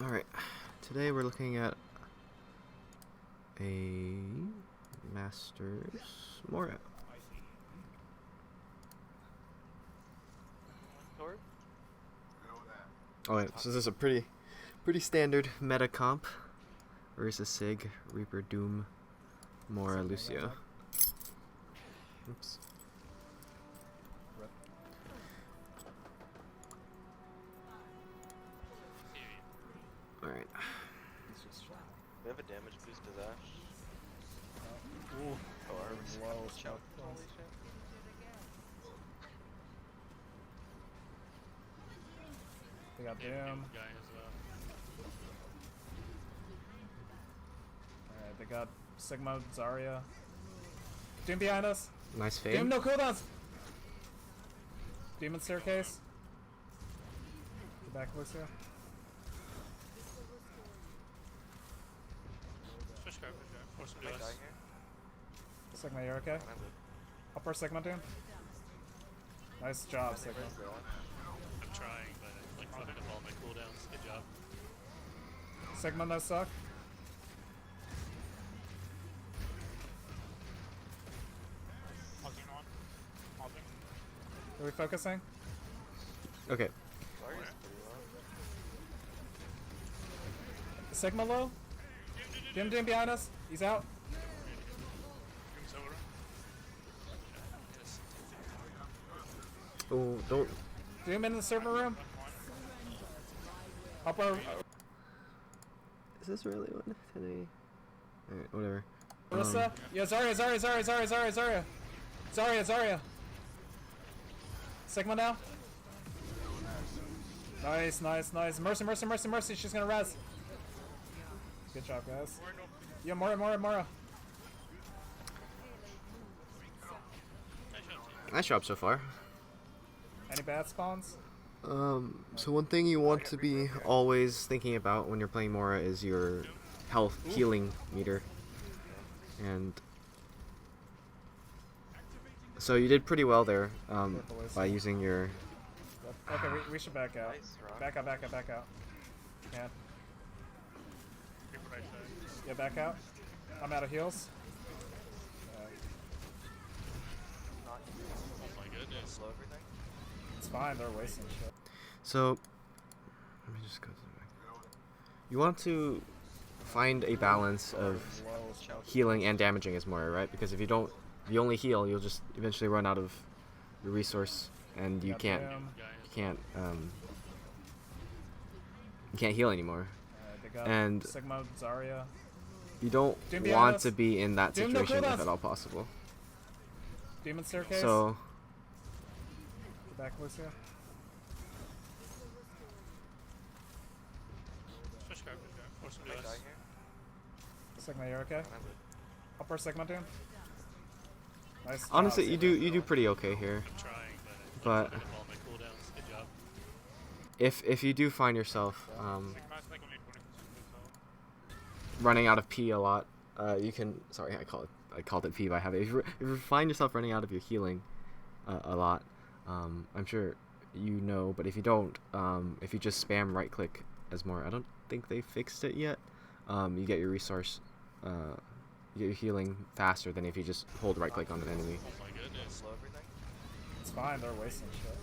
Alright, today we're looking at a Masters Moira. Oh wait, so this is a pretty standard meta comp. Orisa Sig, Reaper Doom, Moira Lucio. Oops. Alright. We have a damage boost to that. Ooh. Oh, our response choke. Holy shit. They got Doom. Alright, they got Sigma, Zarya. Doom behind us. Nice fade. Doom, no cooldowns. Demon staircase. Get back, Lucio. Am I dying here? Sigma, you're okay? Upper Sigma, Doom. Nice job, Sigma. I'm trying, but like fucking up all my cooldowns. Good job. Sigma, no suck. Hogging on. Hogging. Are we focusing? Okay. Zarya's pretty low. Sigma low. Doom behind us. He's out. Doom's over. Oh, don't. Doom in the server room. Upper. Is this really one today? Alright, whatever. Orisa. Yeah, Zarya. Sigma now. Nice. Mercy. She's gonna res. Good job, guys. Yeah, Moira. Nice job so far. Any bad spawns? So one thing you want to be always thinking about when you're playing Moira is your health healing meter. And so you did pretty well there, by using your... Okay, we should back out. Nice, Ron. Back out. Yeah. People right side. Yeah, back out. I'm out of heals. Oh my goodness. Slow everything. It's fine, they're wasting shit. So, let me just go to the back. You want to find a balance of healing and damaging as Moira, right? Because if you don't, if you only heal, you'll just eventually run out of your resource, and you Got can't Doom. heal anymore. They got And Sigma, Zarya. you don't Doom behind want us. to be in that Doom, no situation if cooldowns. at all possible. Demon staircase. So, Get back, Lucio. Switch card. Or some Am I US. dying here? Sigma, you're okay? Upper Sigma, Doom. Nice job, honestly, you Sigma. do pretty okay here. I'm trying, but But fucking up all my cooldowns. Good job. if you do find yourself Sigma's like only 20%. running out of P a lot, you can. Sorry, I called it P by habit. If you find yourself running out of your healing a lot, I'm sure you know. But if you don't, if you just spam right click as more, I don't think they fixed it yet. You get your resource, you get your healing faster than if you just hold right click on an enemy. Oh my goodness. Slow everything. It's fine, they're wasting shit.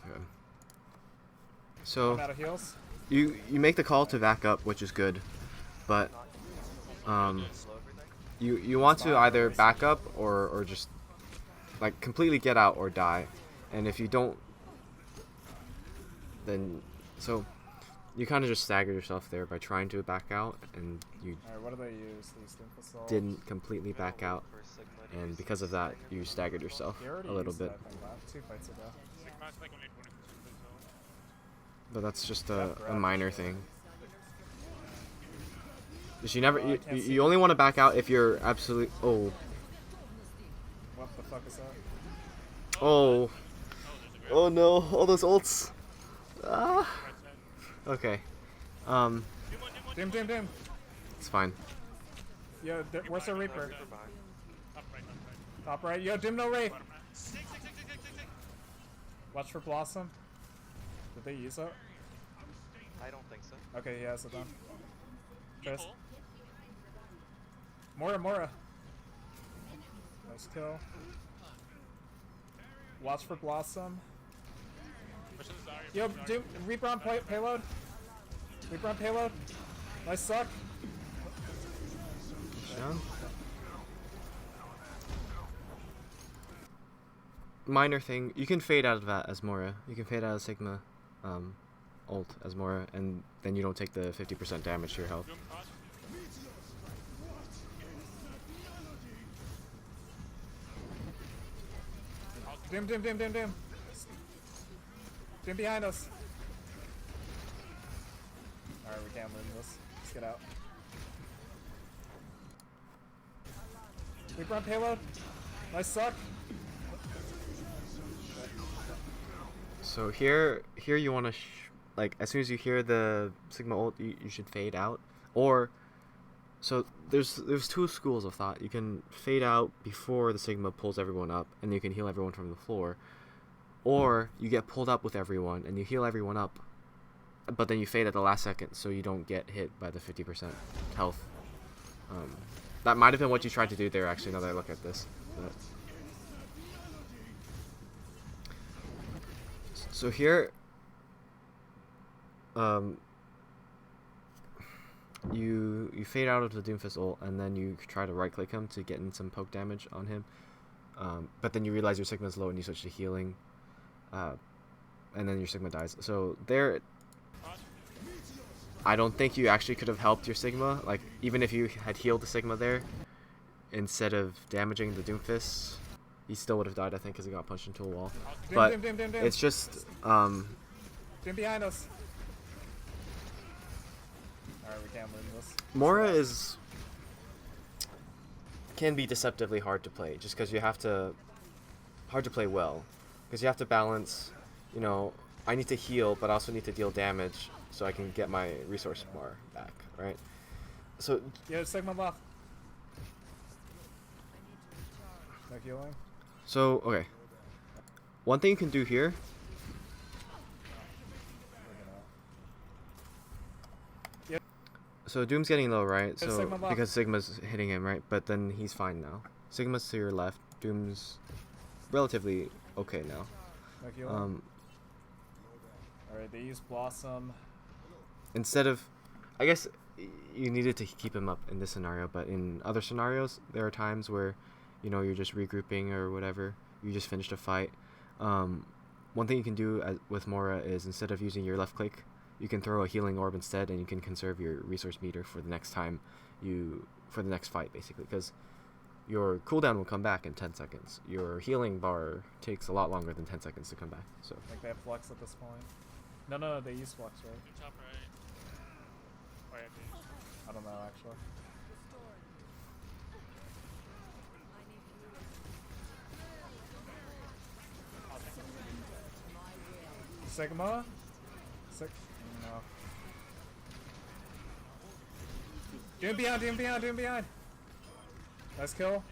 Okay. So I'm out of heals. you make the call to back up, which is good, but Slow everything. you want to either back up or just like completely get out or die. And if you don't, then so you kind of just stagger yourself there by trying to back out, and you Alright, what do they use? These Infosol. didn't completely back out, For Sigma to and use because of that you staggered yourself They already a little used bit. that thing last 2 fights ago. Sigma's like only 20%. But that's just a grab minor shit. thing. Just you never I can't see you only want to back out if you're absolutely What the fuck is that? oh no, all those ults. Ah. Okay. Doom. It's fine. Yo, where's the Reaper? Reaper behind. Top right. Top right. Yo, Doom no Wraith. Sick. Watch for Blossom. Did they use it? I don't think so. Okay, he has it done. Tris. Pull. Moira. Nice kill. Watch for Blossom. Push this Zarya, Yo, push Zarya. Doom, Reaper on payload. Reaper on payload. Nice suck. Down. Minor thing, you can fade out of that as Moira. You can fade out of Sigma ult as Moira, and then you don't take the 50% damage to your health. Doom cross. Doom. Doom behind us. Alright, we can't win this. Let's get out. Reaper on payload. Nice suck. So here you want to like as soon as you hear the Sigma ult, you should fade out. Or so there's two schools of thought. You can fade out before the Sigma pulls everyone up, and you can heal everyone from the floor. Or you get pulled up with everyone and you heal everyone up, but then you fade at the last second so you don't get hit by the 50% health. That might have been what you tried to do there, actually, now that I look at this. But so here, you fade out of the Doomfist ult, and then you try to right-click him to get in some poke damage on him. But then you realize your Sigma's low and you switch to healing, and then your Sigma dies. So there, I don't think you actually could have helped your Sigma. Like, even if you had healed the Sigma there, instead of damaging the Doomfist, he still would have died, I think, because he got punched into a wall. But Doom. it's just, Doom behind us. Alright, we can't win this. Moira can be deceptively hard to play, just because hard to play well, because you have to balance, you know, I need to heal, but I also need to deal damage so I can get my resource bar back, right? So Yo, Sigma left. No healing. So okay, one thing you can do here. So Doom's getting low, right? So Sigma left. because Sigma's hitting him, right? But then he's fine now. Sigma's to your left. Doom's relatively okay now. No healing. Alright, they use Blossom. Instead of, I guess you needed to keep him up in this scenario, but in other scenarios, there are times where, you know, you're just regrouping or whatever. You just finished a fight. One thing you can do with Moira is, instead of using your left click, you can throw a healing orb instead, and you can conserve your resource meter for the next time for the next fight, basically, because your cooldown will come back in 10 seconds. Your healing bar takes a lot longer than 10 seconds to come back. So I think they have Flux at this point. No, they use Flux, right? Doom top right. Oh yeah, dude. I don't know, actually. Sigma? No. Doom behind! Nice kill.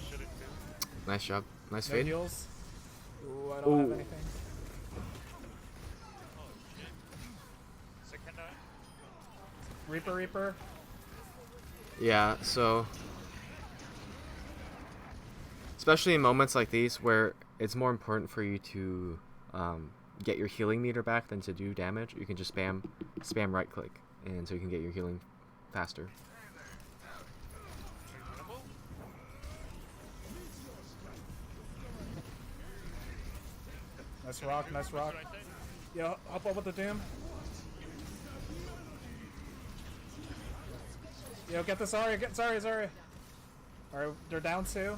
Should it do? nice job, nice No fade. heals. Ooh, I don't have Ooh. anything. Oh shit. Second die. Reaper. Yeah, so especially in moments like these where it's more important for you to get your healing meter back than to do damage, you can just spam right click, and so you can get your healing faster. Ramble? Nice rock. Right side. Yo, hop up with the Doom. Yo, get the Zarya, Zarya. Alright, they're down 2.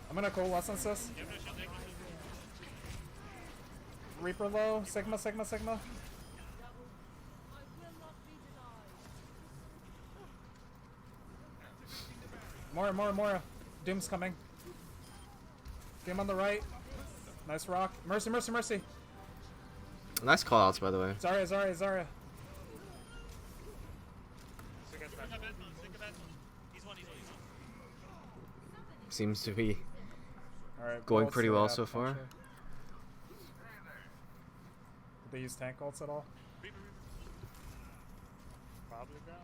I'm gonna coalesce this. You have no shield, take no shield. Reaper low, Sigma. Moira. Doom's coming. Doom on the right. Nice rock. Mercy. Nice call outs, by the way. Zarya. Sick of that. Sick of that. He's one. seems to be Alright, going bolts pretty they well have, so far. potentially. Did they use tank ults at all? Probably ground.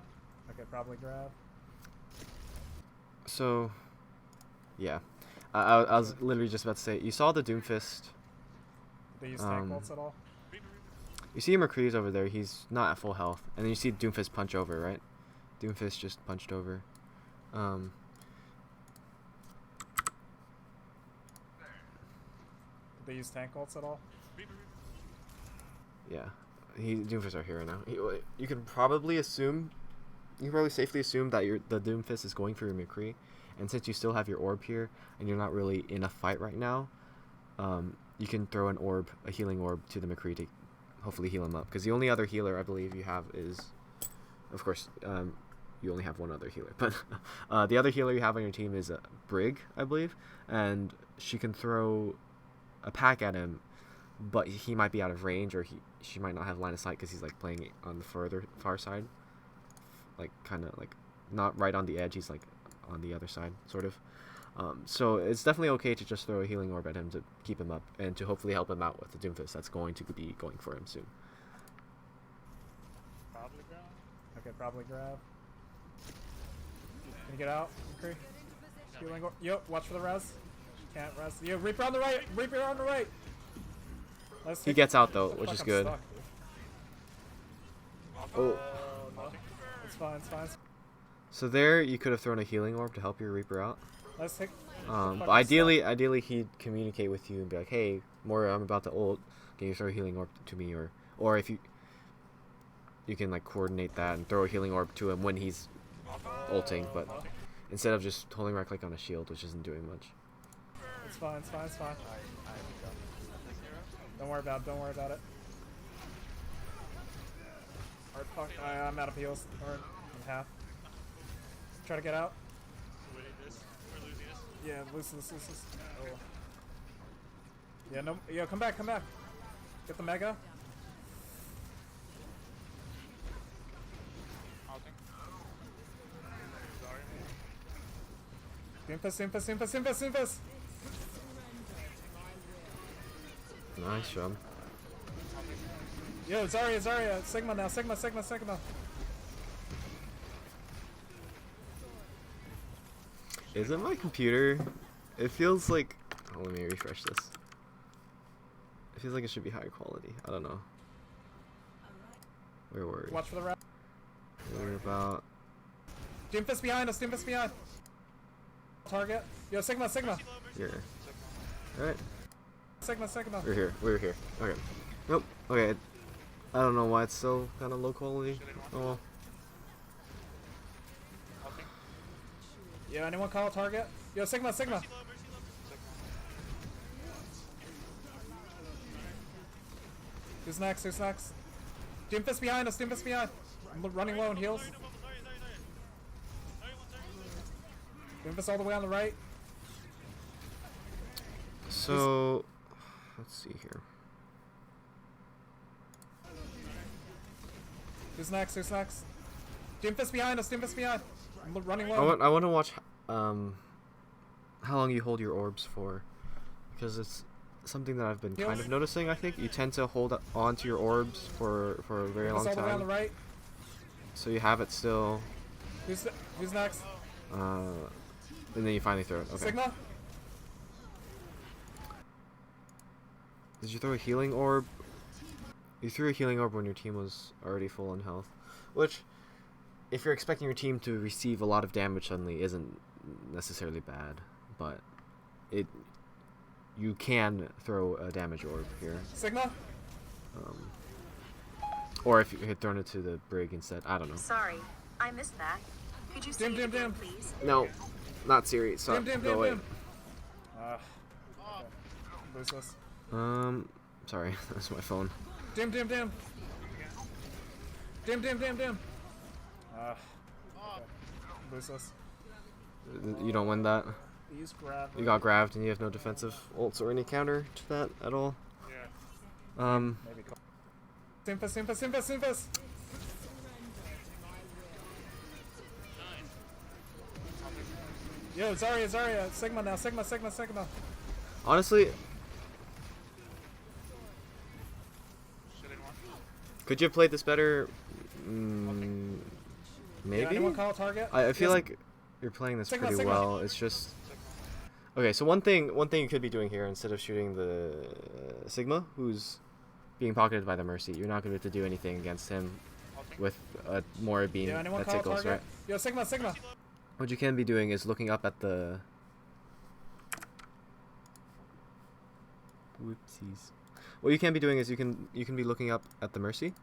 Okay, probably grab. So, yeah. I was literally just about to say, you saw the Doomfist. Did they use tank ults at all? You see McCree's over there. He's not at full health. And then you see Doomfist punch over, right? Doomfist just punched over. Did they use tank ults at all? Yeah. Doomfist are here now. You can probably assume... You can probably safely assume that the Doomfist is going for your McCree. And since you still have your orb here, and you're not really in a fight right now, you can throw an orb, a healing orb, to the McCree to hopefully heal him up. Because the only other healer I believe you have is... Of course, you only have one other healer. But the other healer you have on your team is Brig, I believe. And she can throw a pack at him, but he might be out of range, or she might not have line of sight because he's like playing on the far side. Like, kind of like, not right on the edge, he's like on the other side, sort of. So it's definitely okay to just throw a healing orb at him to keep him up, and to hopefully help him out with the Doomfist that's going to be going for him soon. Probably ground. Okay, probably grab. Can you get out, McCree? Healing orb. Yo, watch for the res. Can't res. Yo, Reaper on the right! Reaper on the right! He gets out though, What the which fuck, is I'm good. stuck, dude. Oh. No. It's fine, it's fine. So there, you could have thrown a healing orb to help your Reaper out. Let's take... But ideally he'd communicate with you and be like, "Hey, Moira, I'm about to ult. Can you throw a healing orb to me?" Or if you can like coordinate that and throw a healing orb to him when he's ulting. But instead of just holding right click on a shield, which isn't doing much. It's fine, it's fine, it's fine. Don't worry about it, don't worry about it. Alright, fuck, I'm out of heals. Or I'm half. Try to get out. Winning this. We're losing this. Yeah, loose this. Oh. Yeah, no, yo, come back. Get the mega. Doomfist. Nice job. Yo, Zarya, Sigma now, Sigma. Is it my computer? It feels like... Oh, let me refresh this. It feels like it should be higher quality. I don't know. Where were we? Watch for the rat. We're about... Doomfist behind us, Target. Yo, Sigma. Here. Alright. Sigma. We're here. Okay. Nope. Okay. I don't know why it's so kind of low quality. Oh well. Yo, anyone call a target? Yo, Sigma. Who's next? Doomfist behind us, I'm running low on heals. Doomfist all the way on the right. So, let's see here. Who's next? Doomfist behind us, I'm running low. I want to watch how long you hold your orbs for, because it's something that I've been kind of noticing. I think you tend to hold on to your orbs for a very long all the way on the time. right. So you have it still. Who's next? And then you finally throw it. Okay. Sigma? Did you throw a healing orb? You threw a healing orb when your team was already full on health, which, if you're expecting your team to receive a lot of damage suddenly, isn't necessarily bad, but you can throw a damage orb here. Sigma? Or if you had thrown it to the Brig instead, I don't know. Sorry, I missed that. Could you say it again, please? No, not Siri. So go away. Okay. Lose this. Sorry, that's my phone. Dim. Okay. Lose this. You don't win that. Use grab. You got grabbed and you have no defensive ults or any counter to that at all. Yeah. Maybe. Doomfist. Yo, Zarya. Sigma now. Sigma. Honestly, Shooting one. could you have played this better? Yeah, Maybe. anyone call a target? I feel Yes. like you're playing this Sigma, pretty Sigma. well. It's just okay. So one thing you could be doing here instead of shooting the Sigma, who's being pocketed by the Mercy, you're not going to do anything against him with a Moira beam Yeah, anyone that call a tickles, target? right? Yo, Sigma. What you can be doing is looking up at the. Whoopsies. What you can be doing is you can be looking up at the Mercy.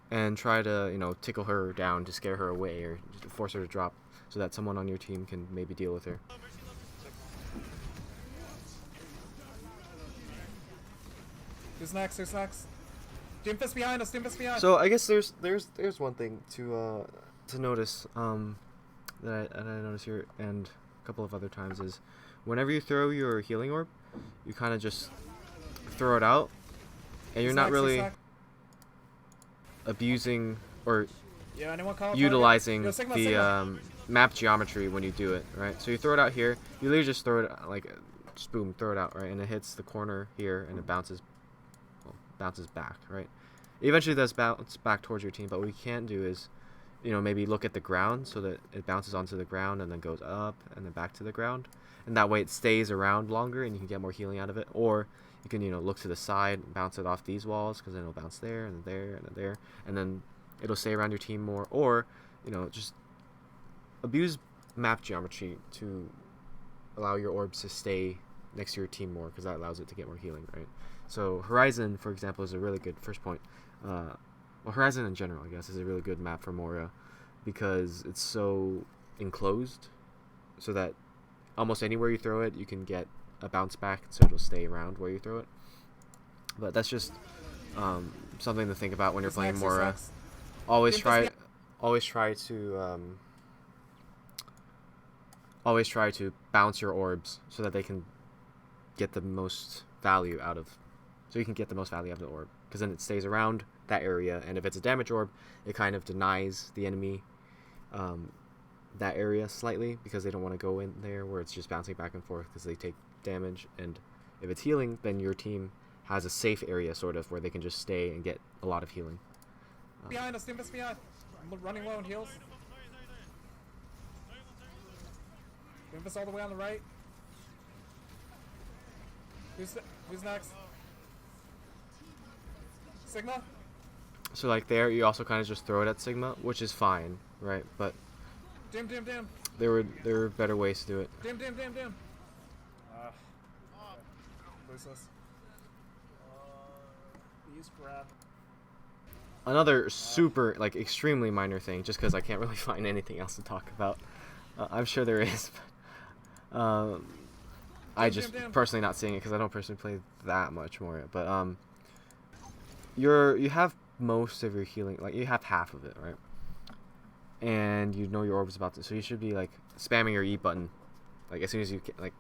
And try to tickle her down to scare her away or just force her to drop, so that someone on your team can maybe deal with her. Who's next? Doomfist behind us. So I guess there's one thing to notice that I notice here and a couple of other times is whenever you throw your healing orb, you kind of just throw it out, and you're not really abusing or Yeah, anyone call a utilizing target? Yo, the Sigma. map geometry when you do it, right? So you throw it out here, you literally just throw it like just boom, throw it out, right? And it hits the corner here and it bounces back, right? It eventually does bounce back towards your team, but what we can do is maybe look at the ground so that it bounces onto the ground and then goes up and then back to the ground, and that way it stays around longer and you can get more healing out of it. Or you can look to the side and bounce it off these walls, because then it'll bounce there and there and there, and then it'll stay around your team more. Or just abuse map geometry to allow your orbs to stay next to your team more, because that allows it to get more healing, right? So Horizon, for example, is a really good first point. Well, Horizon in general, I guess, is a really good map for Moira, because it's so enclosed, so that almost anywhere you throw it, you can get a bounce back, so it'll stay around where you throw it. But that's just something to think about when you're playing Moira. Always try to bounce your orbs so that they can get the most value out of. So you can get the most value out of the orb, because then it stays around that area, and if it's a damage orb, it kind of denies the enemy that area slightly, because they don't want to go in there where it's just bouncing back and forth because they take damage. And if it's healing, then your team has a safe area sort of where they can just stay and get a lot of healing. Behind us, Doomfist behind. I'm running low on heals. Doomfist all the way on the right. Who's next? Sigma? So like there, you also kind of just throw it at Sigma, which is fine, right? But Doom. there were better ways to do it. Doom. Useless. Use grab. Another super, like, extremely minor thing, just because I can't really find anything else to talk about. I'm sure there is, but I just personally not seeing it because I don't personally play that much more. But you have most of your healing, like you have half of it, right? And you know your orb is about to, so you should be like spamming your E button, like as soon as you can, like,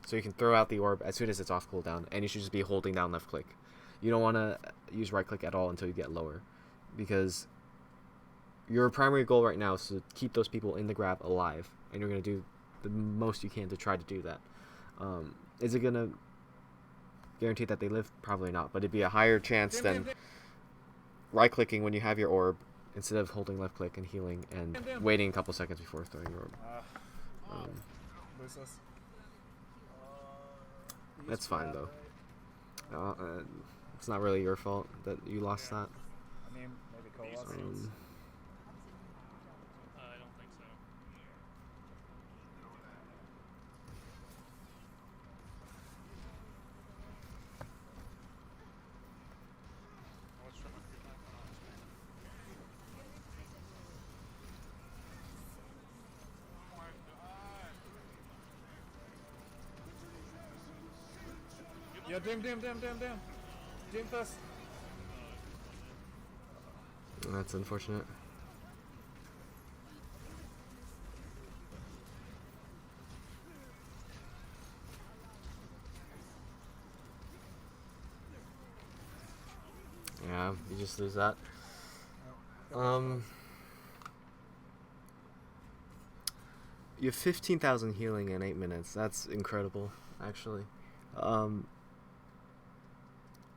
so you can throw out the orb as soon as it's off cooldown, and you should just be holding down left click. You don't want to use right click at all until you get lower, because your primary goal right now is to keep those people in the grab alive, and you're going to do the most you can to try to do that. Is it going to guarantee that they live? Probably not, but it'd be a higher chance than right clicking when you have your orb instead of holding left click and healing and waiting a couple seconds before throwing your orb. Useless. That's fine though. It's not really your fault that you lost that. I mean, maybe Cole lost it. I don't think so. What's from a free back on? Yo, Doom. Doomfist. That's unfortunate. Yeah, you just lose that. You have 15,000 healing in 8 minutes. That's incredible, actually.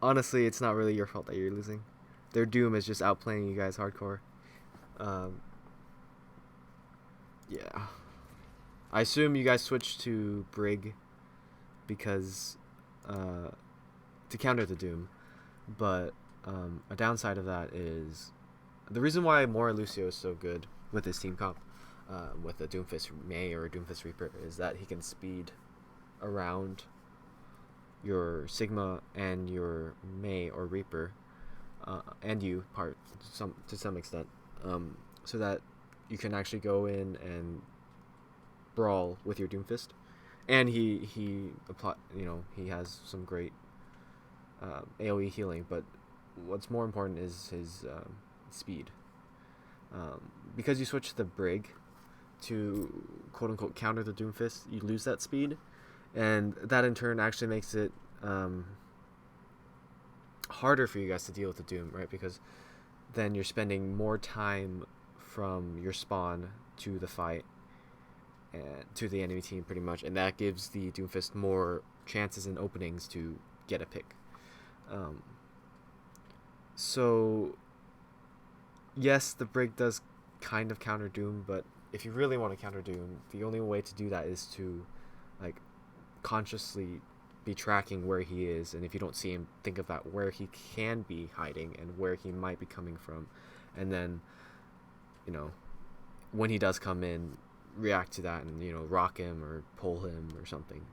Honestly, it's not really your fault that you're losing. Their Doom is just outplaying you guys hardcore. Yeah. I assume you guys switched to Brig because to counter the Doom, but a downside of that is the reason why Moira Lucio is so good with his team comp, with a Doomfist May or a Doomfist Reaper, is that he can speed around your Sigma and your May or Reaper, and you to some extent, so that you can actually go in and brawl with your Doomfist, and he has some great AoE healing, but what's more important is his speed. Because you switch the Brig to quote unquote counter the Doomfist, you lose that speed, and that in turn actually makes it harder for you guys to deal with the Doom, right? Because then you're spending more time from your spawn to the fight and to the enemy team pretty much, and that gives the Doomfist more chances and openings to get a pick. So yes, the Brig does kind of counter Doom, but if you really want to counter Doom, the only way to do that is to like consciously be tracking where he is, and if you don't see him, think of that where he can be hiding and where he might be coming from, and then when he does come in, react to that and rock him or pull him or something.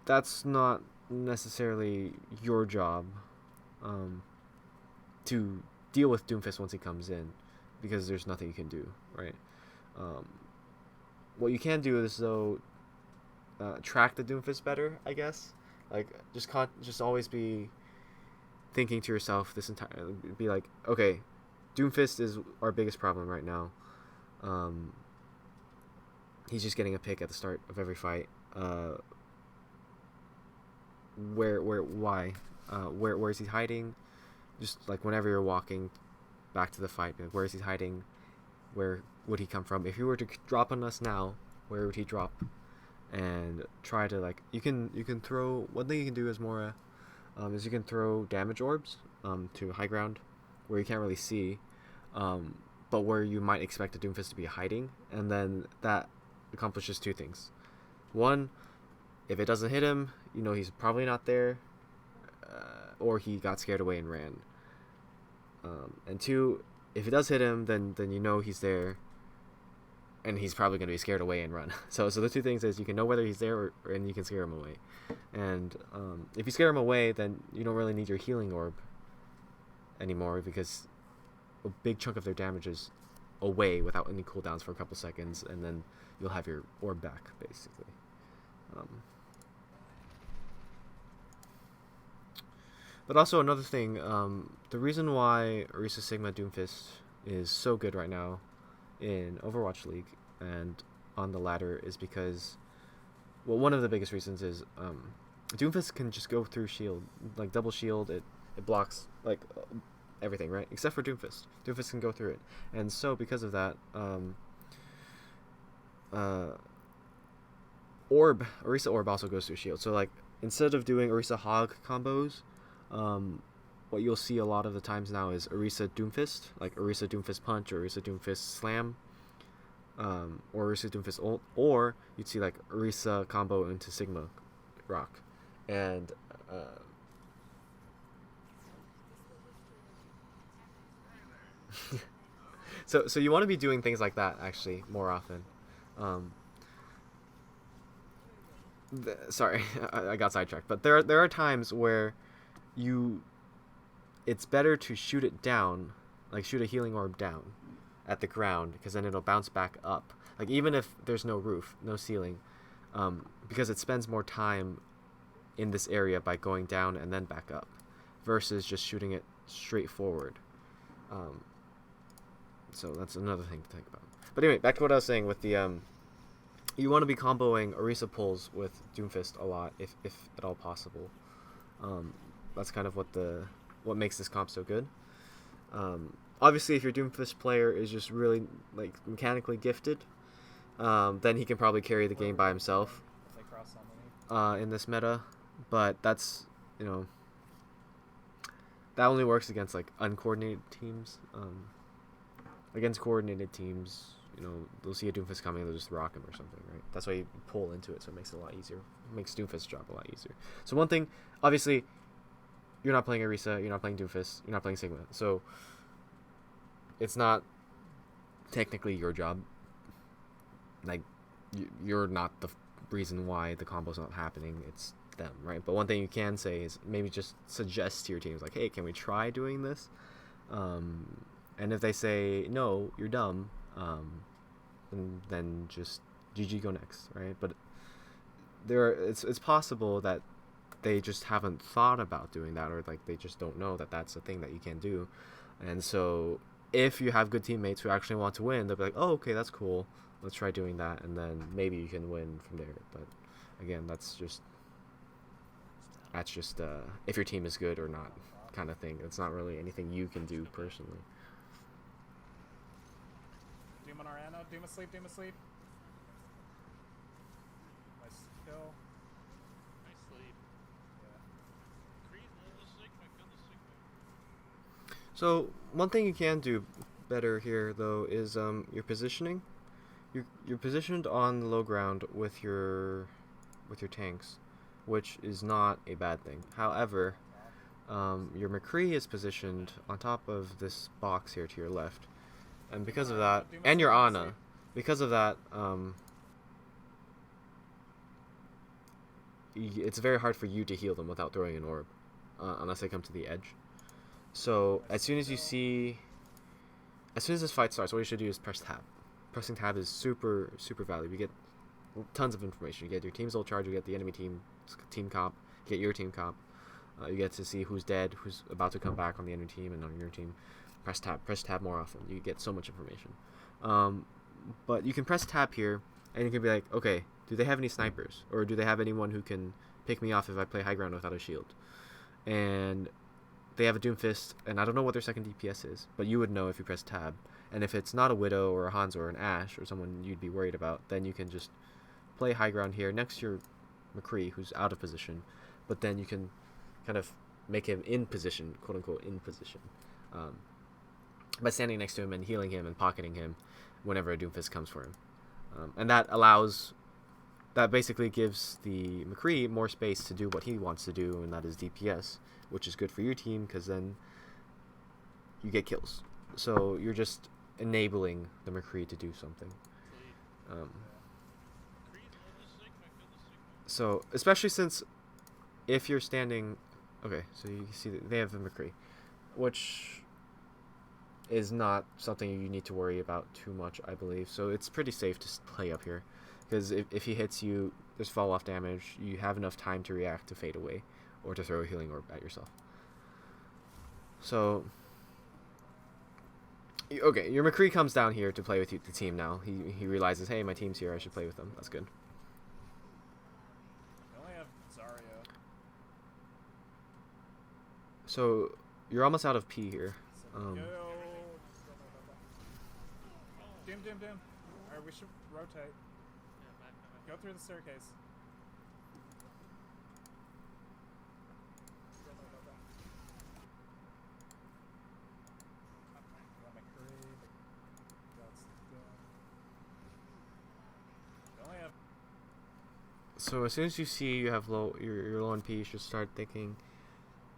That's not necessarily your job to deal with Doomfist once he comes in, because there's nothing you can do, right? What you can do is though track the Doomfist better, I guess. Like just always be thinking to yourself be like, okay, Doomfist is our biggest problem right now. He's just getting a pick at the start of every fight. Where is he hiding? Just like whenever you're walking back to the fight, like, where is he hiding? Where would he come from? If he were to drop on us now, where would he drop? And try to you can throw, one thing you can do as Moira is you can throw damage orbs to high ground where you can't really see, but where you might expect a Doomfist to be hiding, and then that accomplishes two things. One, if it doesn't hit him, he's probably not there, or he got scared away and ran. And two, if it does hit him, then he's there, and he's probably going to be scared away and run. So the two things is you can know whether he's there, and you can scare him away. And if you scare him away, then you don't really need your healing orb anymore, because a big chunk of their damage is away without any cooldowns for a couple seconds, and then you'll have your orb back, basically. But also another thing, the reason why Orisa Sigma Doomfist is so good right now in Overwatch League and on the ladder is because, well, one of the biggest reasons is Doomfist can just go through shield, like double shield. It blocks everything, right? Except for Doomfist. Doomfist can go through it, and so because of that, Orisa Orb also goes through shield. So instead of doing Orisa Hog combos, what you'll see a lot of the times now is Orisa Doomfist, like Orisa Doomfist Punch or Orisa Doomfist Slam, or Orisa Doomfist Ult, or you'd see Orisa combo into Sigma Rock, and so you want to be doing things like that actually more often. Sorry, I got sidetracked, but there are times where it's better to shoot it down, shoot a healing orb down at the ground, because then it'll bounce back up, even if there's no roof, no ceiling, because it spends more time in this area by going down and then back up, versus just shooting it straight forward. So that's another thing to think about. But anyway, back to what I was saying with the you want to be comboing Orisa pulls with Doomfist a lot, if at all possible. That's kind of what makes this comp so good. Obviously, if your Doomfist player is just really mechanically gifted, then he can probably carry the game by himself They cross on me. in this meta. But that's, you know, that only works against like uncoordinated teams. Against coordinated teams, you know, they'll see a Doomfist coming, they'll just rock him or something, right? That's why you pull into it, so it makes it a lot easier. It makes Doomfist drop a lot easier. So one thing, obviously, you're not playing Orisa, you're not playing Doomfist, you're not playing Sigma, so it's not technically your job. Like, you're not the reason why the combo's not happening, it's them, right? But one thing you can say is maybe just suggest to your teams, like, hey, can we try doing this? And if they say no, you're dumb, then just GG, go next, right? But it's possible that they just haven't thought about doing that, or like they just don't know that that's a thing that you can do. And so if you have good teammates who actually want to win, they'll be like, oh, okay, that's cool, let's try doing that, and then maybe you can win from there. But again, that's just if your team is good or not kind of thing. It's not really anything you can do personally. Doom on Ariana. Doom asleep. Doom asleep. Nice kill. Nice sleep. Yeah. So one thing you can do better here, though, is your positioning. You're positioned on the low ground with your tanks, which is not a bad thing. However, your McCree is positioned on top of this box here to your left, and because of that, and your Ana, because of that, it's very hard for you to heal them without throwing an orb, unless they come to the edge. So as soon as this fight starts, what you should do is press tab. Pressing tab is super valuable. You get tons of information. You get your team's ult charge, you get the enemy team comp, you get your team comp. You get to see who's dead, who's about to come back on the enemy team and on your team. Press tab more often. You get so much information. But you can press tab here, and you can be like, okay, do they have any snipers? Or do they have anyone who can pick me off if I play high ground without a shield? And they have a Doomfist, and I don't know what their second DPS is, but you would know if you press tab. And if it's not a Widow or a Hanzo or an Ashe or someone you'd be worried about, then you can just play high ground here next to your McCree, who's out of position. But then you can kind of make him in position, quote unquote in position, by standing next to him and healing him and pocketing him whenever a Doomfist comes for him. And that basically gives the McCree more space to do what he wants to do, and that is DPS, which is good for your team because then you get kills. So you're just enabling the McCree to do something. So especially since if you're standing, okay, so you can see that they have the McCree, which is not something you need to worry about too much, I believe. So it's pretty safe to play up here, because if he hits you, there's fall off damage. You have enough time to react to fade away, or to throw a healing orb at yourself. So, okay, your McCree comes down here to play with the team now. He realizes, hey, my team's here, I should play with them. That's good. They only have Zarya. So, you're almost out of P here. Doom. Alright, we should rotate. Go through the staircase. So as soon as you see you have you're low on P, you should start thinking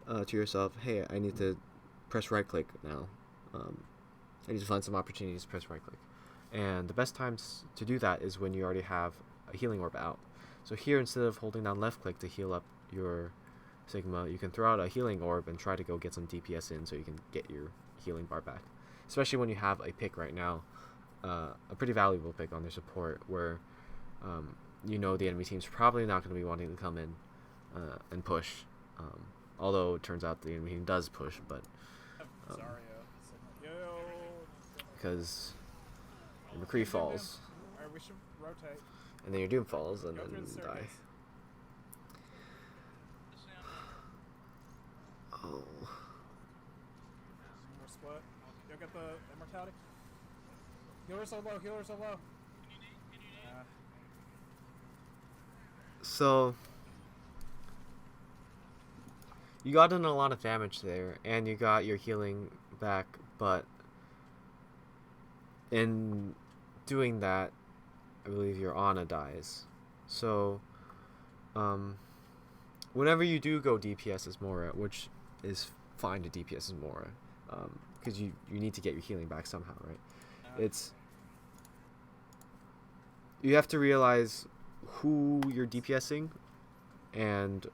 to yourself, hey, I need to press right click now. I need to find some opportunities to press right click. And the best times to do that is when you already have a healing orb out. So here, instead of holding down left click to heal up your Sigma, you can throw out a healing orb and try to go get some DPS in so you can get your healing bar back. Especially when you have a pick right now, a pretty valuable pick on their support, where you know the enemy team's probably not going to be wanting to come in and push. Although it turns out the enemy team does push, but because McCree falls, Alright, we should rotate. and then your Doom falls, and then die. Oh. More split. You'll get the immortality. Healers are low. So you got in a lot of damage there, and you got your healing back, but in doing that, I believe your Ana dies. So, whenever you do go DPS as Moira, which is fine to DPS as Moira, because you need to get your healing back somehow, right? You have to realize who you're DPSing and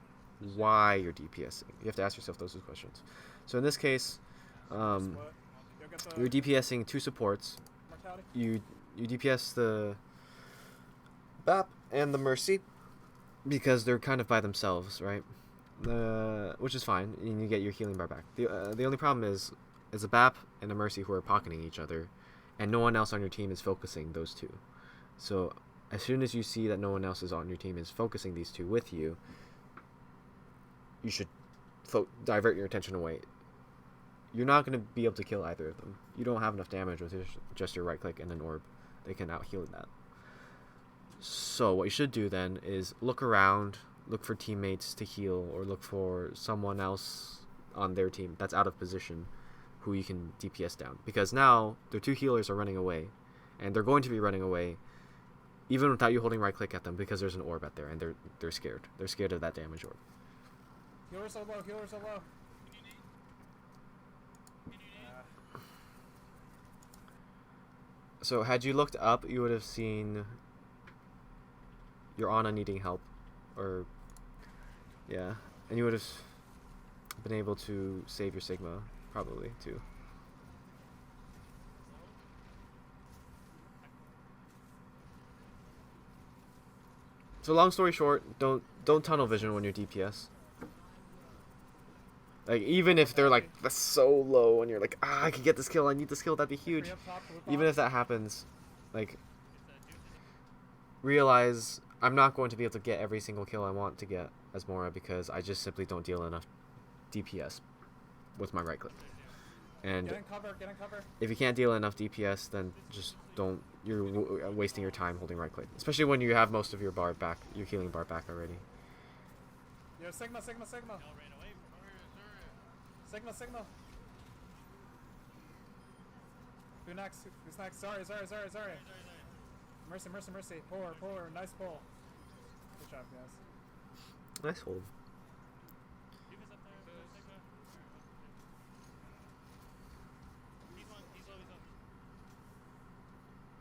why you're DPSing. You have to ask yourself those two questions. So in this case, you're DPSing two supports. You DPS the BAP and the Mercy because they're kind of by themselves, right? Which is fine, and you get your healing bar back. The only problem is a BAP and a Mercy who are pocketing each other, and no one else on your team is focusing those two. So as soon as you see that no one else is on your team is focusing these two with you, you should divert your attention away. You're not going to be able to kill either of them. You don't have enough damage with just your right click and an orb. They can out heal that. So what you should do then is look around, look for teammates to heal, or look for someone else on their team that's out of position who you can DPS down. Because now their two healers are running away, and they're going to be running away even without you holding right click at them because there's an orb out there, and they're scared. They're scared of that damage orb. Healers are low, healers are low. So had you looked up, you would have seen your Ana needing help, or yeah, and you would have been able to save your Sigma probably too. So long story short, don't tunnel vision when you're DPS. Like, even if they're like so low and you're like, I can get this kill, I need this kill, that'd be huge. Even if that happens, like, realize I'm not going to be able to get every single kill I want to get as Moira because I just simply don't deal enough DPS with my right click. And Get in cover, get in cover. if you can't deal enough DPS, then just don't. You're wasting your time holding right click, especially when you have most of your bar back, your healing bar back already. Yo, Sigma. Sigma. Who next? Who's next? Sorry. Mercy. Pull her. Nice pull. Good job, guys. Nice hold.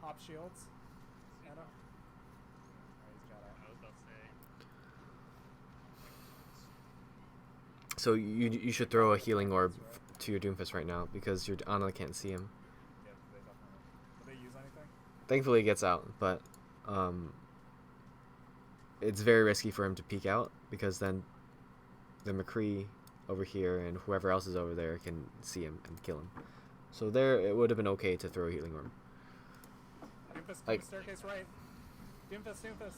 Hop shields. Anna. Oh, he's got I was about to say. So you should throw a healing orb to your Doomfist right now because your Ana can't see him. Yeah, they definitely. Will they use anything? Thankfully, he gets out, but it's very risky for him to peek out because then the McCree over here and whoever else is over there can see him and kill him. So there, it would have been okay to throw a healing orb. Doomfist, Like- staircase right. Doomfist. I got mercy.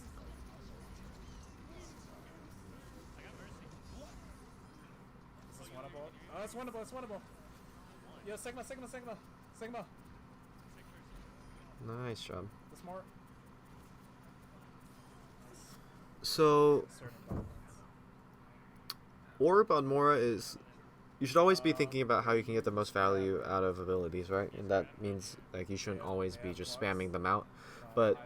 This is winnable. Oh, it's winnable. Yo, Sigma. Nice job. This more. So Certain buttons. orb on Moira is, you should always be thinking about how you can get the most value out of abilities, right? And that means like you shouldn't always be just spamming them out. But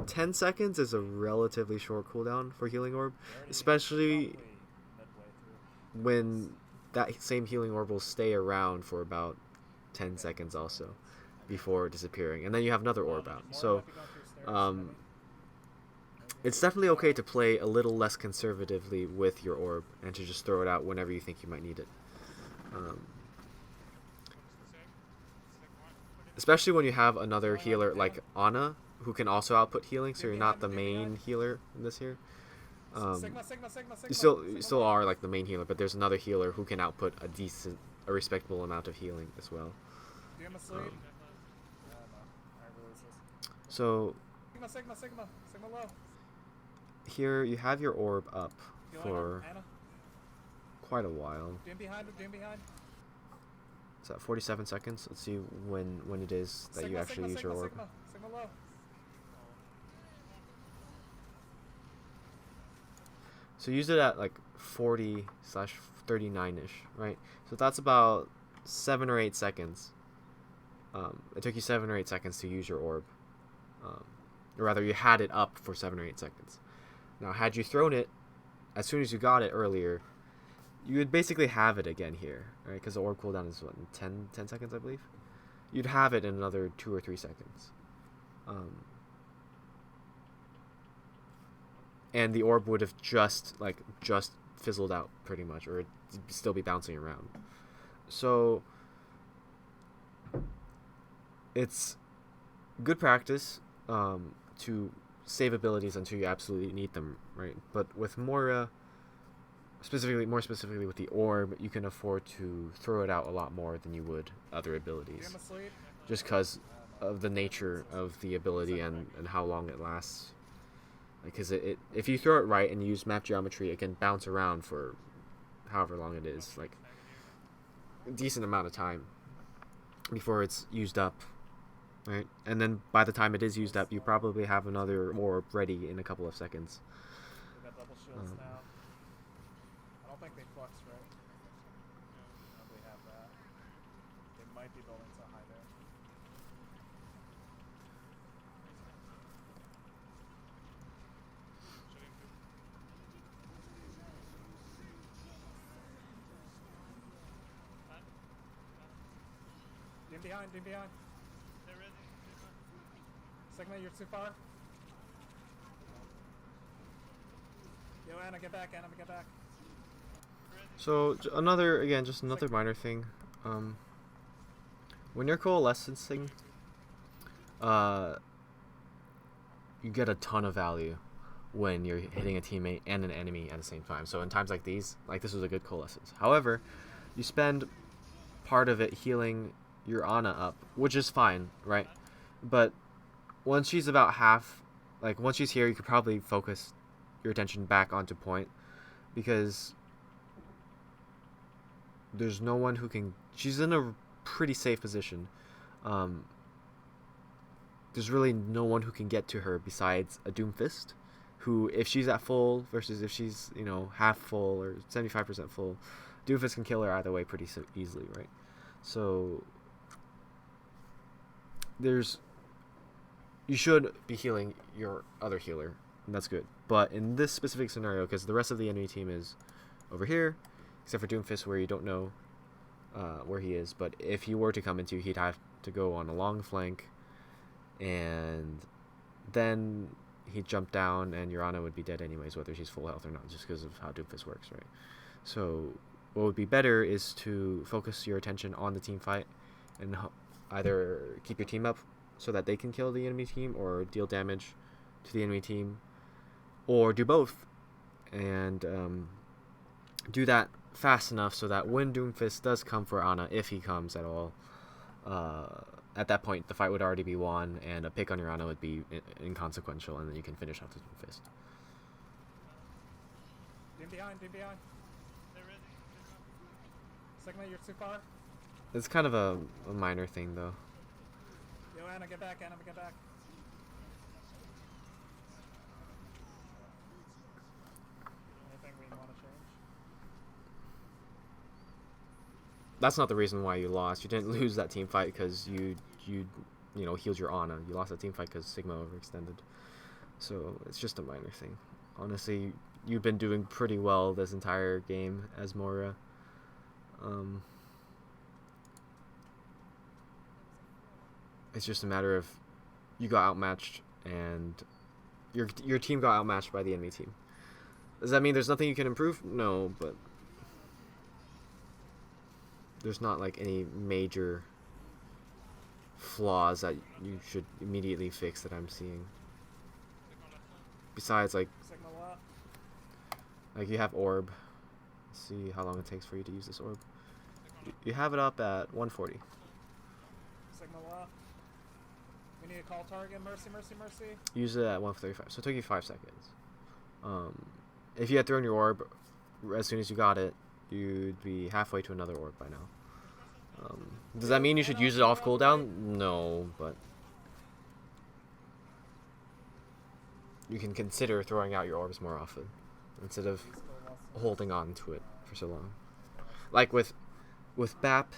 10 seconds is a relatively short cooldown for healing orb, especially when that same healing orb will stay around for about 10 seconds also before disappearing, and then you have another orb out. So it's definitely okay to play a little less conservatively with your orb and to just throw it out whenever you think you might need it. Especially when you have another healer like Ana who can also output healing, so you're not the main healer in this here. Sigma. You still are like the main healer, but there's another healer who can output a respectable amount of healing as well. Do you have a sleep? Um, Yeah, no. Alright, release this. So Sigma low. here you have your orb up Healing for up, Anna. quite a while. Doom behind. It's at 47 seconds. Let's see when it is that you actually use your orb. Sigma low. So use it at like 40/39ish, right? So that's about 7 or 8 seconds. It took you 7 or 8 seconds to use your orb. Or rather, you had it up for 7 or 8 seconds. Now, had you thrown it as soon as you got it earlier, you would basically have it again here, right? Because the orb cooldown is, what, 10 seconds, I believe? You'd have it in another 2 or 3 seconds. And the orb would have just fizzled out, pretty much, or it'd still be bouncing around. So it's good practice to save abilities until you absolutely need them, right? But with Moira, more specifically with the orb, you can afford to throw it out a lot more than you would other abilities, just because of the nature of the ability and how long it lasts. Because if you throw it right and you use map geometry, it can bounce around for however long it is, like a decent amount of time before it's used up, right? And then by the time it is used up, you probably have another orb ready in a couple of seconds. We got double shields now. I don't think they flux, right? No, they have that. They might be building to high there. Dim behind. They're ready. Sigma, you're too far. Yo, Anna, get back. So just another minor thing. When you're coalescing, you get a ton of value when you're hitting a teammate and an enemy at the same time. So in times like these, like this was a good coalescence. However, you spend part of it healing your Ana up, which is fine, right? But once she's about half, like once she's here, you could probably focus your attention back onto point, because there's no one who can. She's in a pretty safe position. There's really no one who can get to her besides a Doomfist, who, if she's at full versus if she's, half full or 75% full, Doomfist can kill her either way pretty easily, right? So you should be healing your other healer, and that's good. But in this specific scenario, because the rest of the enemy team is over here, except for Doomfist, where you don't know where he is, but if he were to come into, he'd have to go on a long flank, and then he'd jump down, and your Ana would be dead anyways, whether she's full health or not, just because of how Doomfist works, right? So what would be better is to focus your attention on the team fight, and either keep your team up so that they can kill the enemy team, or deal damage to the enemy team, or do both, and do that fast enough so that when Doomfist does come for Ana, if he comes at all, at that point the fight would already be won, and a pick on your Ana would be inconsequential, and then you can finish off the Doomfist. Dim behind. They're ready. Sigma, you're too far. It's kind of a minor thing, though. Yo, Anna, get back. Anything we want to change? That's not the reason why you lost. You didn't lose that team fight because you healed your Ana. You lost that team fight because Sigma overextended. So it's just a minor thing. Honestly, you've been doing pretty well this entire game as Moira. It's just a matter of you got outmatched, and your team got outmatched by the enemy team. Does that mean there's nothing you can improve? No, but there's not like any major flaws that you should immediately fix that I'm seeing. Besides, like you have orb. Let's see how long it takes for you to use this orb. You have it up at 140. Sigma what? We need a call target. Mercy. Use it at 135. So it took you 5 seconds. If you had thrown your orb as soon as you got it, you'd be halfway to another orb by now. Does that mean you should use it off cooldown? No, but you can consider throwing out your orbs more often. instead of These skill losses. holding on to it for so long. Like with BAP,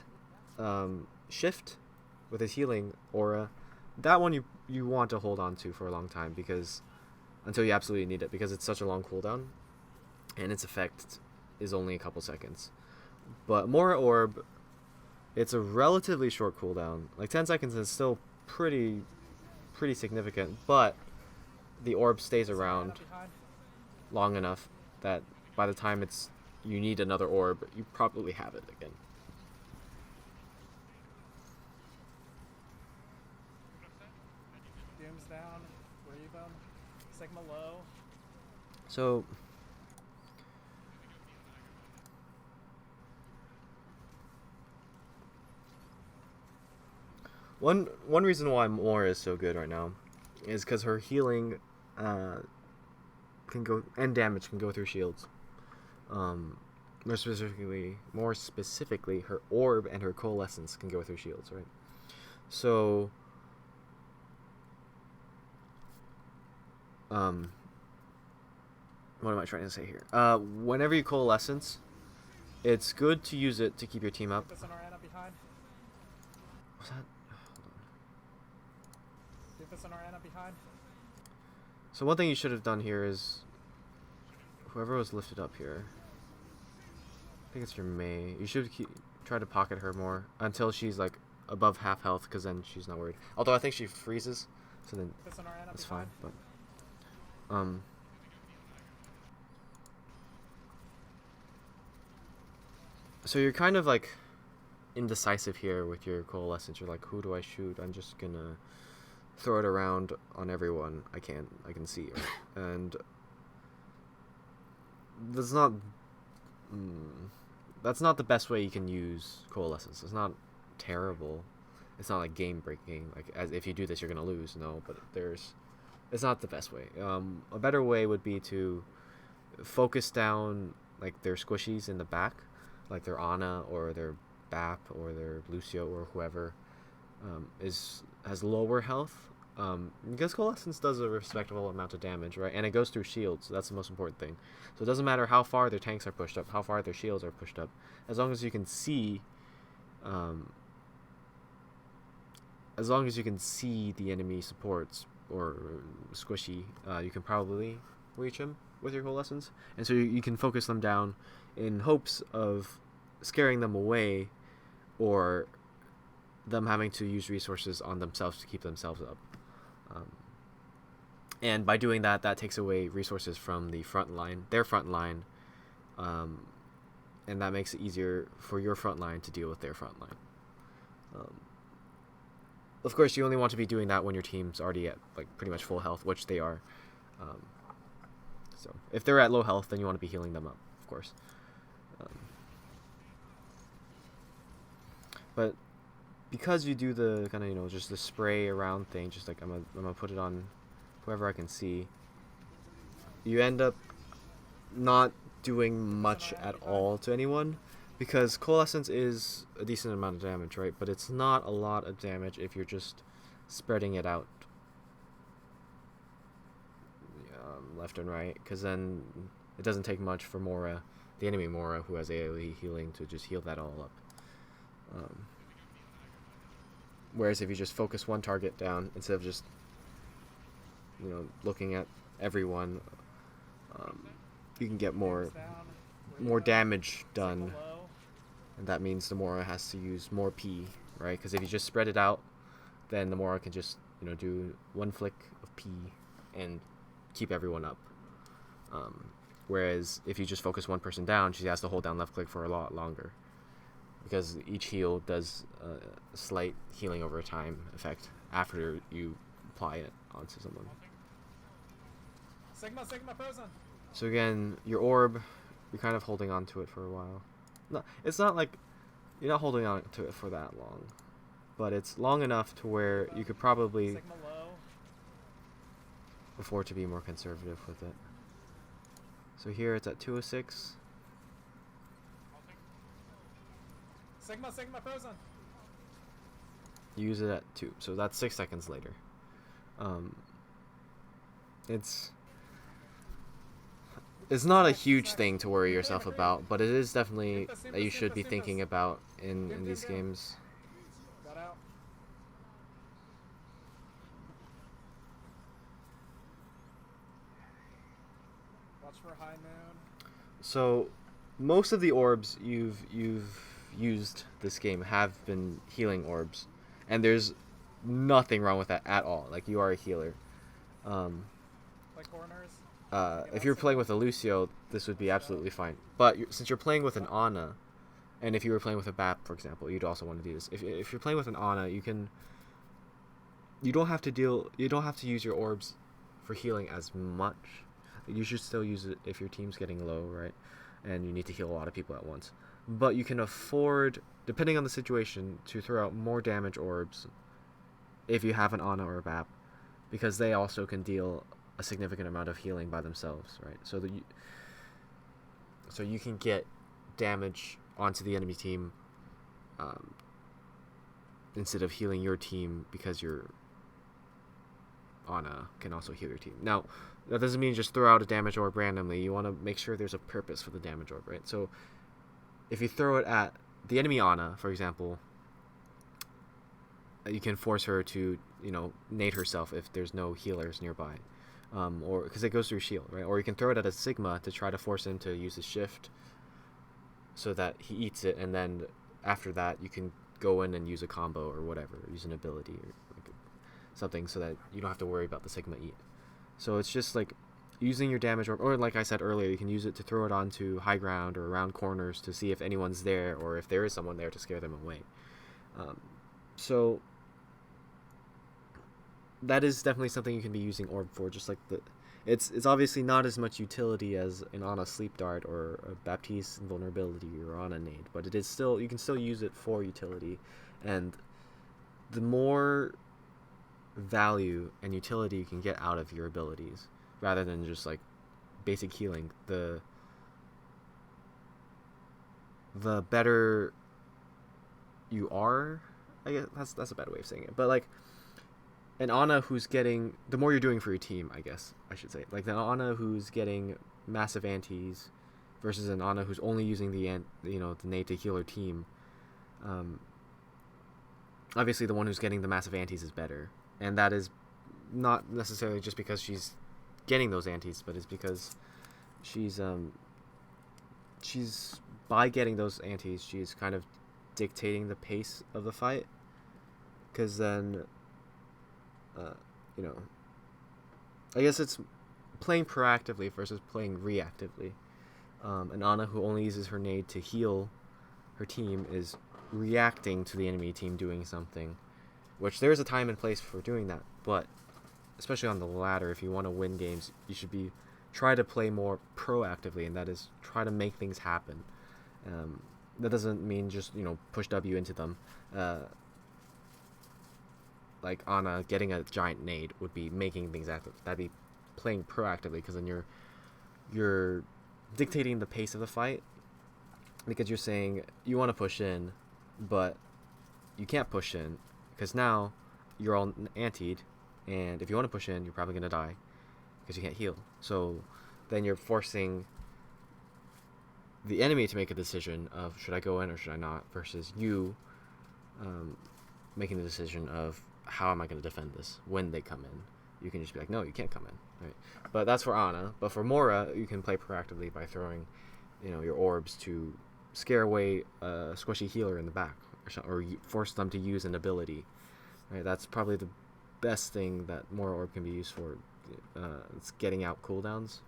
shift with his healing aura, that one you want to hold on to for a long time, because until you absolutely need it, because it's such a long cooldown and its effect is only a couple seconds. But Moira Orb, it's a relatively short cooldown. Like 10 seconds is still pretty significant, but the orb stays around long enough that by the time you need another orb, you probably have it again. Doom's down. Breathe him. Sigma low. So one reason why Moira is so good right now is because her healing can go, and damage can go through shields. More specifically, her orb and her coalescence can go through shields, right? So what am I trying to say here? Whenever you coalescence, it's good to use it to keep your team up. This on our Ana behind. What's that? Doofus on our Ana behind. So one thing you should have done here is, whoever was lifted up here, I think it's your May, you should try to pocket her more until she's like above half health, because then she's not worried. Although I think she freezes, so then This on our Ana it's behind. fine. But so you're kind of like indecisive here with your coalescence. You're like, who do I shoot? I'm just gonna throw it around on everyone I can see, right? And that's not the best way you can use coalescence. It's not terrible. It's not like game breaking, like as if you do this you're gonna lose. No, but it's not the best way. A better way would be to focus down like their squishies in the back, like their Ana or their BAP or their Lucio or whoever has lower health, because coalescence does a respectable amount of damage, right? And it goes through shields. So that's the most important thing. So it doesn't matter how far their tanks are pushed up, how far their shields are pushed up, as long as you can see the enemy supports or squishy, you can probably reach them with your coalescence. And so you can focus them down in hopes of scaring them away, or them having to use resources on themselves to keep themselves up. And by doing that, that takes away resources from the front line, their front line, and that makes it easier for your front line to deal with their front line. Of course, you only want to be doing that when your team's already at like pretty much full health, which they are. So if they're at low health, then you want to be healing them up, of course. But because you do the kind of, just the spray around thing, just like I'm gonna put it on whoever I can see, you end up not doing much at all to anyone, because coalescence is a decent amount of damage, right? But it's not a lot of damage if you're just spreading it out left and right, because then it doesn't take much for Moira, the enemy Moira, who has AoE healing, to just heal that all up. Whereas if you just focus one target down instead of just looking at everyone, you can get more damage done, and that means the Moira has to use more P, right? Because if you just spread it out, then the Moira can just do one flick of P and keep everyone up. Whereas if you just focus one person down, she has to hold down left click for a lot longer, because each heal does a slight healing over time effect after you apply it onto someone. Sigma frozen. So again, your orb, you're kind of holding on to it for a while. No, it's not like you're not holding on to it for that long, but it's long enough to where you could probably Sigma low. afford to be more conservative with it. So here it's at 206. Sigma frozen. Use it at 2, so that's 6 seconds later. it's not a Sex, huge sex. thing to worry Green, yourself green. about, but it is definitely Simba, that you Simba, should be Simba, thinking Simba. about in Dim, these dim, dim. games. Got out. Watch for high noon. So, most of the orbs you've used this game have been healing orbs, and there's nothing wrong with that at all. Like, you are a healer. Like corners. If you're playing with a Lucio, this would be absolutely fine. But since you're playing with an Ana, and if you were playing with a BAP, for example, you'd also want to do this. If you're playing with an Ana, you don't have to use your orbs for healing as much. You should still use it if your team's getting low, right? And you need to heal a lot of people at once. But you can afford, depending on the situation, to throw out more damage orbs if you have an Ana or a BAP, because they also can deal a significant amount of healing by themselves, right? So you can get damage onto the enemy team instead of healing your team, because your Ana can also heal your team. Now, that doesn't mean just throw out a damage orb randomly. You want to make sure there's a purpose for the damage orb, right? So if you throw it at the enemy Ana, for example, you can force her to, nade herself if there's no healers nearby. Or because it goes through shield, right? Or you can throw it at a Sigma to try to force him to use his shift so that he eats it, and then after that you can go in and use a combo or whatever, use an ability or like something, so that you don't have to worry about the Sigma eat. So it's just like using your damage orb, or like I said earlier, you can use it to throw it onto high ground or around corners to see if anyone's there, or if there is someone there, to scare them away. So that is definitely something you can be using orb for. Just like it's obviously not as much utility as an Ana sleep dart or a Baptiste invulnerability or Ana nade, but it is still, you can still use it for utility, and the more value and utility you can get out of your abilities, rather than just like basic healing, the better you are. I guess that's a bad way of saying it, but like an Ana who's getting, the more you're doing for your team, I guess I should say, like the Ana who's getting massive antis versus an Ana who's only using the nade to heal her team. Obviously the one who's getting the massive antis is better, and that is not necessarily just because she's getting those antis, but it's because she's by getting those antis, she's kind of dictating the pace of the fight, because then I guess it's playing proactively versus playing reactively. An Ana who only uses her nade to heal her team is reacting to the enemy team doing something, which there's a time and place for doing that, but especially on the ladder, if you want to win games, you should try to play more proactively, and that is try to make things happen. That doesn't mean just push W into them. Like Ana getting a giant nade would be making things active. That'd be playing proactively, because then you're dictating the pace of the fight, because you're saying you want to push in, but you can't push in because now you're all antied, and if you want to push in, you're probably gonna die because you can't heal. So then you're forcing the enemy to make a decision of should I go in or should I not, versus you making the decision of how am I going to defend this when they come in. You can just be like, no, you can't come in, right? But that's for Ana. But for Moira, you can play proactively by throwing your orbs to scare away a squishy healer in the back, or force them to use an ability, right? That's probably the best thing that Moira orb can be used for. It's getting out cooldowns.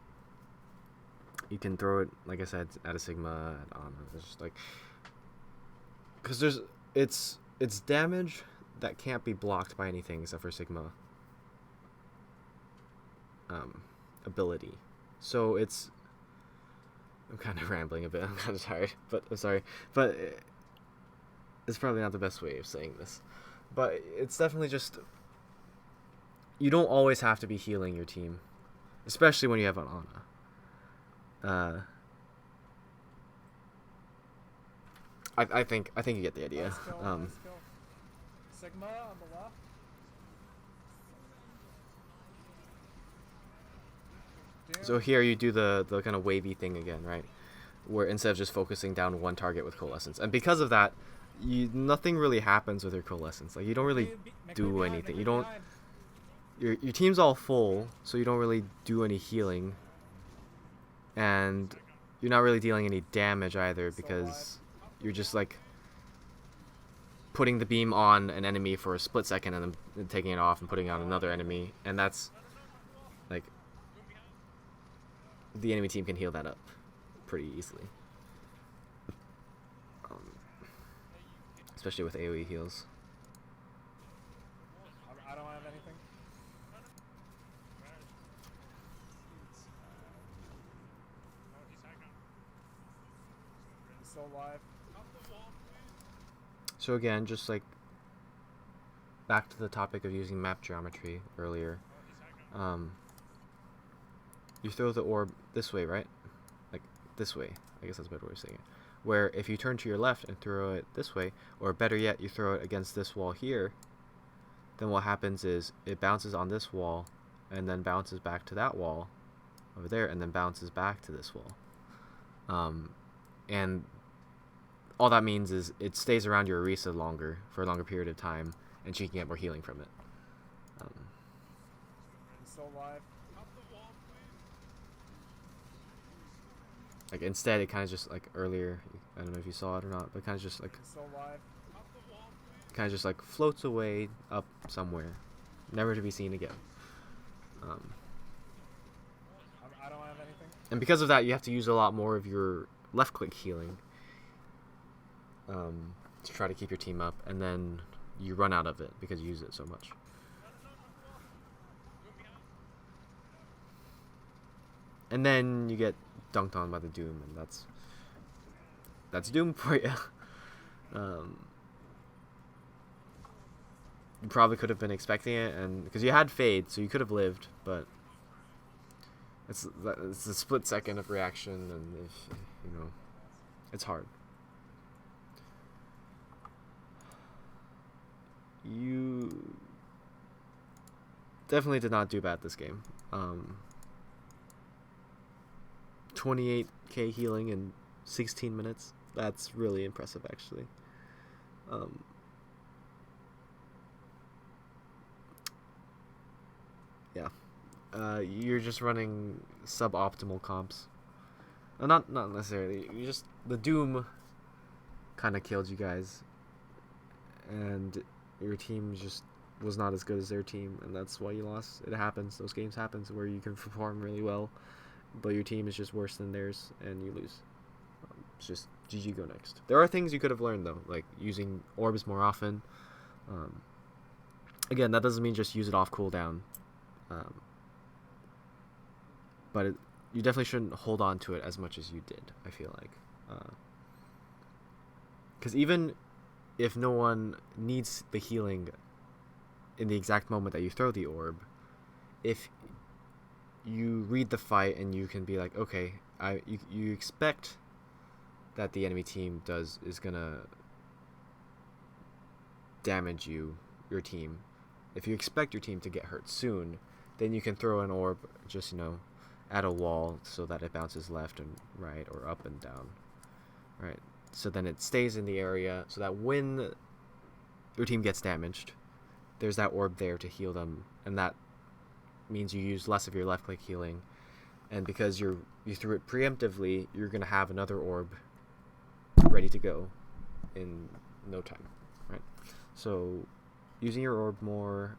You can throw it, like I said, at a Sigma, at Ana. It's just like, because it's damage that can't be blocked by anything except for Sigma ability. So I'm kind of rambling a bit. I'm kind of tired, but I'm sorry. But it's probably not the best way of saying this. But it's definitely just, you don't always have to be healing your team, especially when you have an Ana. I think you get the idea. Nice kill, nice kill. Sigma on the left. So here you do the kind of wavy thing again, right? Where instead of just focusing down one target with coalescence, and because of that, nothing really happens with your coalescence. Like you don't really do anything. You don't. Your team's all full, so you don't really do any healing, and you're not really dealing any damage either because you're just like putting the beam on an enemy for a split second and then taking it off and putting it on another enemy, and that's like the enemy team can heal that up pretty easily, especially with AoE heals. I don't have anything. He's still alive. So again, just like back to the topic of using map geometry earlier, you throw the orb this way, right? Like this way. I guess that's a better way of saying it. Where if you turn to your left and throw it this way, or better yet, you throw it against this wall here, then what happens is it bounces on this wall and then bounces back to that wall over there and then bounces back to this wall. And all that means is it stays around your Orisa longer, for a longer period of time, and she can get more healing from it. He's still alive. Like instead, it kind of just like earlier, I don't know if you saw it or not, but kind of just like He's still alive. kind of just like floats away up somewhere, never to be seen again. I don't have anything. And because of that, you have to use a lot more of your left click healing to try to keep your team up, and then you run out of it because you use it so much. And then you get dunked on by the Doom, and that's Doom for you. You probably could have been expecting it, and because you had Fade, so you could have lived, but it's a split second of reaction, and if you know, it's hard. You definitely did not do bad this game. 28k healing in 16 minutes. That's really impressive, actually. Yeah. You're just running suboptimal comps. Not necessarily. You just the Doom kind of killed you guys, and your team just was not as good as their team, and that's why you lost. It happens. Those games happens where you can perform really well, but your team is just worse than theirs, and you lose. It's just GG, go next. There are things you could have learned, though, like using orbs more often. Again, that doesn't mean just use it off cooldown. But you definitely shouldn't hold on to it as much as you did, I feel like. Because even if no one needs the healing in the exact moment that you throw the orb, if you read the fight and you can be like, okay, you expect that the enemy team is gonna damage your team. If you expect your team to get hurt soon, then you can throw an orb just, at a wall so that it bounces left and right or up and down, right? So then it stays in the area so that when your team gets damaged, there's that orb there to heal them, and that means you use less of your left click healing, and because you threw it preemptively, you're gonna have another orb ready to go in no time, right? So using your orb more.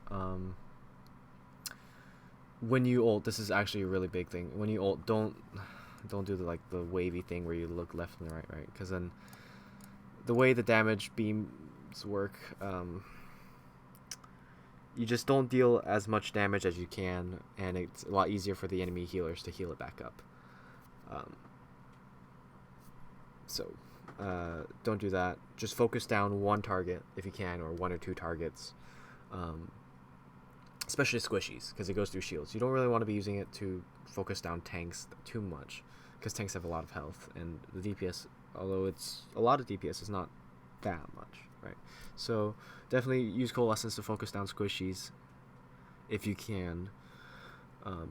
When you ult, this is actually a really big thing. When you ult, don't do the wavy thing where you look left and right, because then the way the damage beams work, you just don't deal as much damage as you can, and it's a lot easier for the enemy healers to heal it back up. So don't do that. Just focus down one target if you can, or one or two targets. Especially squishies, because it goes through shields. You don't really want to be using it to focus down tanks too much, because tanks have a lot of health, and the DPS, although it's a lot of DPS, is not that much, right? So definitely use coalescence to focus down squishies if you can.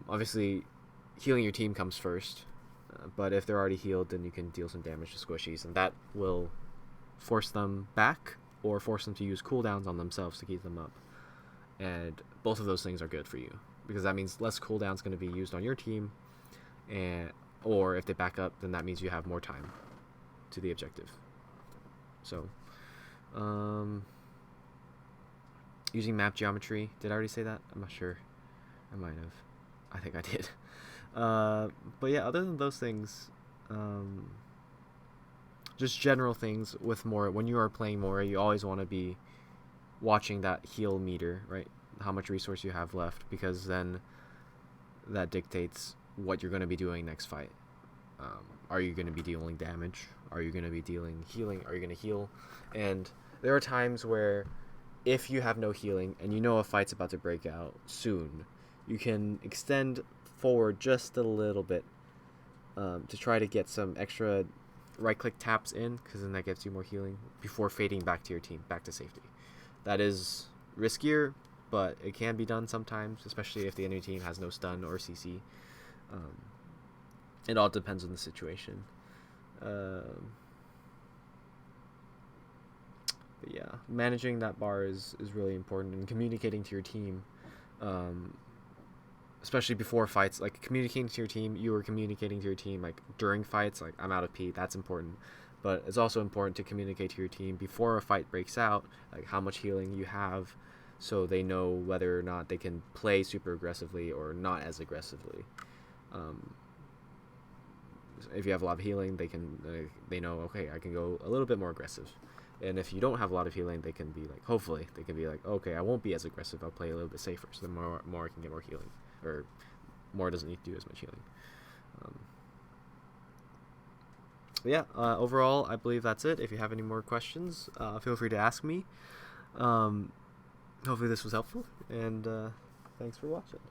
Obviously, healing your team comes first. But if they're already healed, then you can deal some damage to squishies, and that will force them back or force them to use cooldowns on themselves to keep them up. And both of those things are good for you, because that means less cooldowns going to be used on your team, or if they back up, then that means you have more time to the objective. So, using map geometry. Did I already say that? I'm not sure. I might have. I think I did. But yeah, other than those things, just general things with Moira. When you are playing Moira, you always want to be watching that heal meter, right? How much resource you have left, because then that dictates what you're going to be doing next fight. Are you going to be dealing damage? Are you going to be dealing healing? Are you going to heal? And there are times where if you have no healing and you know a fight's about to break out soon, you can extend forward just a little bit to try to get some extra right-click taps in, because then that gives you more healing before fading back to your team, back to safety. That is riskier, but it can be done sometimes, especially if the enemy team has no stun or CC. It all depends on the situation. But yeah, managing that bar is really important, and communicating to your team, especially before fights, like communicating to your team. You were communicating to your team like during fights, like I'm out of P, that's important. But it's also important to communicate to your team before a fight breaks out, like how much healing you have, so they know whether or not they can play super aggressively or not as aggressively. If you have a lot of healing, they know, okay, I can go a little bit more aggressive. And if you don't have a lot of healing, they can be like, hopefully, they can be like, okay, I won't be as aggressive, I'll play a little bit safer, so the more I can get more healing, or more doesn't need to do as much healing. But yeah, overall, I believe that's it. If you have any more questions, feel free to ask me. Hopefully this was helpful, and thanks for watching.